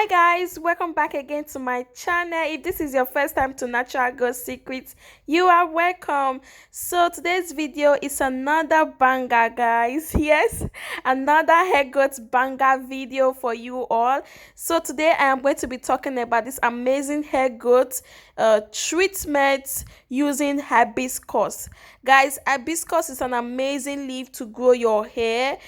Hi guys, welcome back again to my channel. If this is your first time to Natural Girl Secrets, you are welcome. So today's video is another banger, guys. Yes, another hair growth banger video for you all. So today I am going to be talking about this amazing hair growth treatment using hibiscus. Guys, hibiscus is an amazing leaf to grow your hair.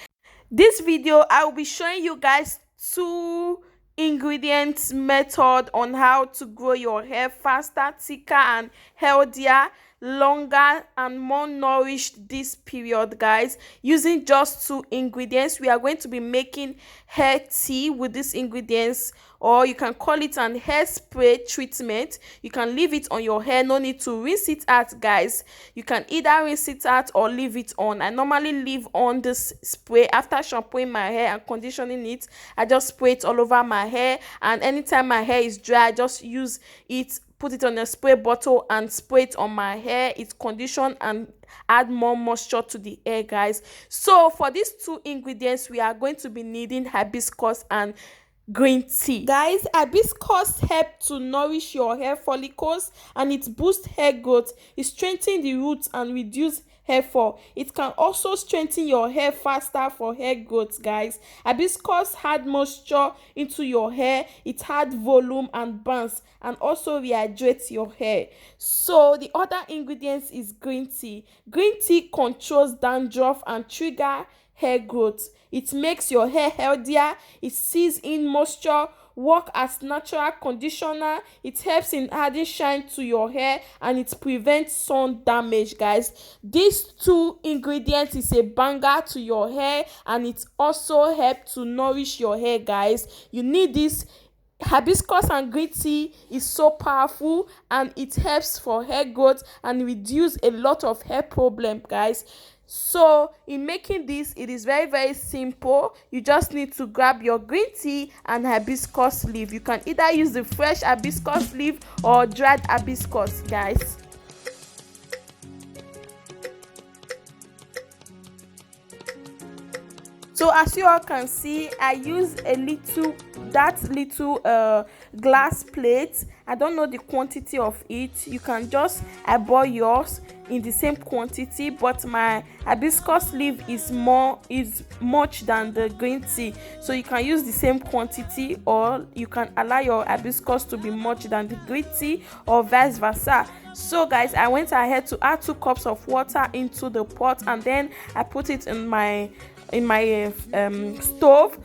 This video I will be showing you guys two ingredients method on how to grow your hair faster, thicker and healthier, longer and more nourished this period, guys. Using just two ingredients, we are going to be making hair tea with these ingredients, or you can call it an hairspray treatment. You can leave it on your hair, no need to rinse it out, guys. You can either rinse it out or leave it on. I normally leave on this spray after shampooing my hair and conditioning it. I just spray it all over my hair, and anytime my hair is dry, I just use it, put it on a spray bottle and spray it on my hair. It condition and add more moisture to the hair, guys. So for these two ingredients, we are going to be needing hibiscus and green tea. Guys, hibiscus help to nourish your hair follicles and it boosts hair growth. It strengthens the roots and reduce hair fall. It can also strengthen your hair faster for hair growth, guys. Hibiscus add moisture into your hair. It add volume and bounce and also rehydrates your hair. So the other ingredients is green tea. Green tea controls dandruff and trigger hair growth. It makes your hair healthier. It sees in moisture, work as natural conditioner. It helps in adding shine to your hair and it prevents sun damage, guys. These two ingredients is a banger to your hair and it also helps to nourish your hair, guys. You need this. Hibiscus and green tea is so powerful and it helps for hair growth and reduce a lot of hair problem, guys. So in making this, it is very simple. You just need to grab your green tea and hibiscus leaf. You can either use the fresh hibiscus leaf or dried hibiscus, guys. So as you all can see, I use a little glass plate. I don't know the quantity of it. You can just eyeball yours in the same quantity, but my hibiscus leaf is much than the green tea, so you can use the same quantity, or you can allow your hibiscus to be much than the green tea, or vice versa. So guys, I went ahead to add 2 cups of water into the pot, and then I put it in my stove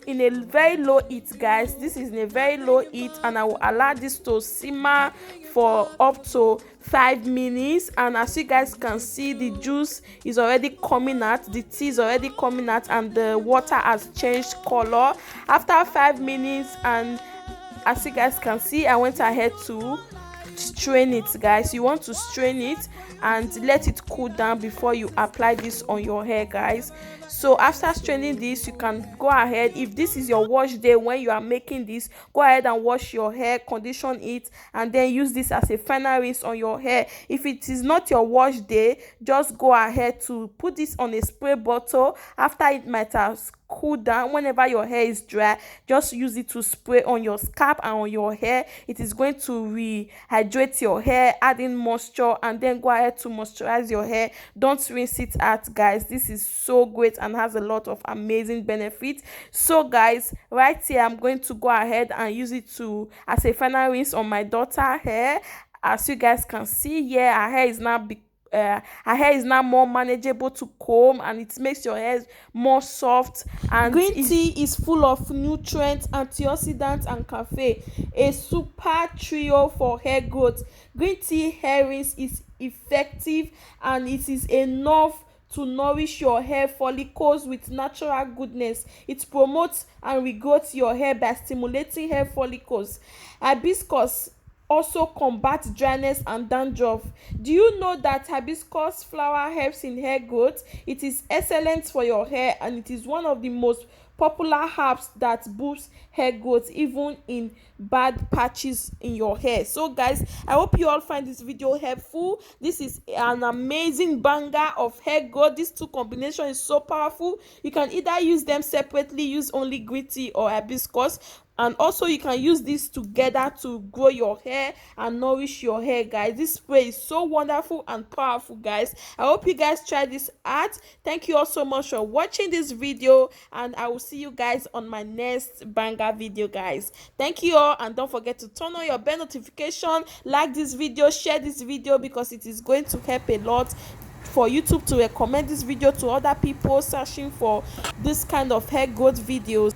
in a very low heat, guys. This is in a very low heat, and I will allow this to simmer for up to 5 minutes. And as you guys can see, the juice is already coming out, the tea is already coming out, and the water has changed color after 5 minutes. And as you guys can see, I went ahead to strain it, guys. You want to strain it and let it cool down before you apply this on your hair, guys. So after straining this, you can go ahead, if this is your wash day when you are making this, go ahead and wash your hair, condition it, and then use this as a final rinse on your hair. If it is not your wash day, just go ahead to put this on a spray bottle. After it might have cool down, whenever your hair is dry, just use it to spray on your scalp and on your hair. It is going to rehydrate your hair, adding moisture, and then go ahead to moisturize your hair. Don't rinse it out, guys. This is so great and has a lot of amazing benefits. So guys, right here I'm going to go ahead and use it to as a final rinse on my daughter hair. As you guys can see here, her hair is now more manageable to comb, and it makes your hair more soft. And green tea is full of nutrients, antioxidants and caffeine, a super trio for hair growth. Green tea hair rinse is effective and it is enough to nourish your hair follicles with natural goodness. It promotes and regrows your hair by stimulating hair follicles. Hibiscus also combats dryness and dandruff. Do you know that hibiscus flower helps in hair growth? It is excellent for your hair and it is one of the most popular herbs that boosts hair growth even in bad patches in your hair. So guys, I hope you all find this video helpful. This is an amazing banger of hair growth. These two combination is so powerful. You can either use them separately, use only green tea or hibiscus, And also you can use this together to grow your hair and nourish your hair, guys. This spray is so wonderful and powerful, guys. I hope you guys try this out. Thank you all so much for watching this video, and I will see you guys on my next banger video, guys. Thank you all, and don't forget to turn on your bell notification, like this video, share this video, because it is going to help a lot for YouTube to recommend this video to other people searching for this kind of hair growth videos.